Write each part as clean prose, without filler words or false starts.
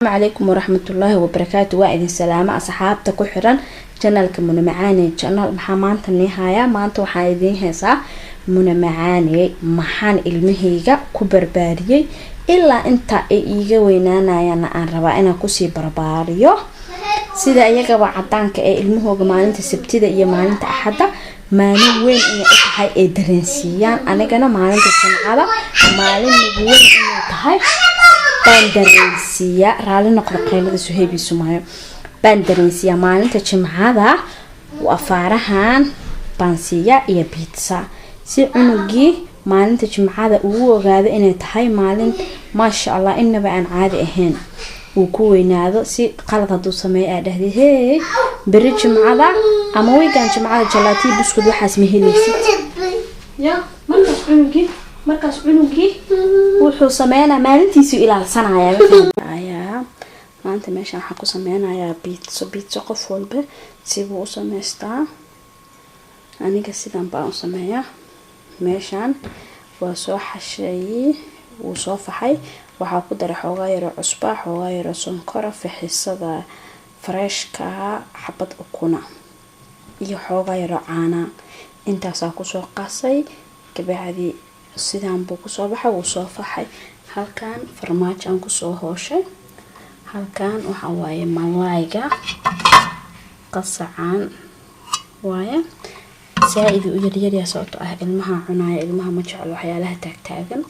السلام عليكم ورحمة الله وبركاته. وإذن سلامة أصحابتا كحران جنالك منى معاني جنال محامانتا النهاية مانتا وحايدين هيسا منى معاني محان المهيغا كبرباريي إلا انتا إيغا وينانا يانا آن ربا إنا كسي برباريو سيدا إيغا وعدانك المهوغا مالنتا سبتيدا إيا مالنتا أحدا maalin weyn inay tahay ee dareensiiyaan anigana maalinta Jimcada maalin weyn inay tahay baan dareensiya raali noqdo qiimada Suhaybi Sumaayo baan dareensiya maalinta Jimcada waa faarahan bansiya iyo pizza si cunugii maalinta Jimcada uu ogaado inay tahay maalin maasha Allah inaba aan caadi ahayn uu ku weynaado si qalad haduu sameeyo ay dhahdii hey bari Jimcada ama weegan Jimcada jalati buskud waxaas ma helaysid ya markaas cunugii wuxuu sameeyana maalintiisu ilaalsanaya maanta meesha waxa ku sameeyanayaa pizza qof walba si uu sameystaa aniga sidan baan u sameeyaa meeshan waa soo xashay uu soo faxay waxa ku daray xoogaa yar cusba xoogaa yar sonkor fixisada freshka xabad ukuna iyo xoogaa yar caana intaas ku soo qasay kabacdi sidaan buu ku soo baxay uu soo faxay halkan farmaajo aan ku soo hooshay halkan waxa waaye malayga qasacaan waaye saaid u yar ya sababto ah ilmaha cunaya ilmaha ma jecel waxyaalaha taagtaagan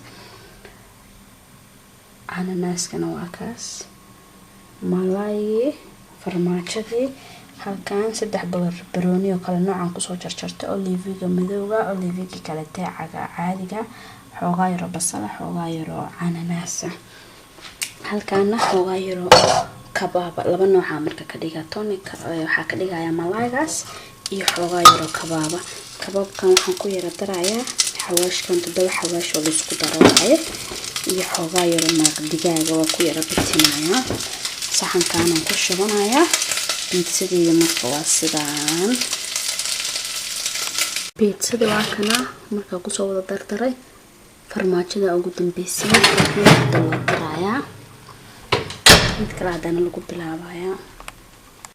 ananaskana waa kaas malay farmaajadii halkan saddex barbarooni oo kala nooc aan ku soo jarjartay oliviga madowga oliviga kala taacaga caadiga xoogaa yar basal xoogaa yar ananas halkan xoogaa yar kabaab laba nooc marka ka dhiga tonic waxa ka dhigaya malaygaas iyo xoogaa yar kabaabkan waxaan ku yara darayaa xawaashkan toddoba xawaash oo isku daraayo iyo xoogaa yar maraq digaaga oo ku yara bitinaya saxankan aan ku shubanaya pizzada marka waa sidaan pizzada waa kana marka ku soo wada dardaray farmaajada ugu dambeysay oo daraya mid kala hadana lagu bilaabaya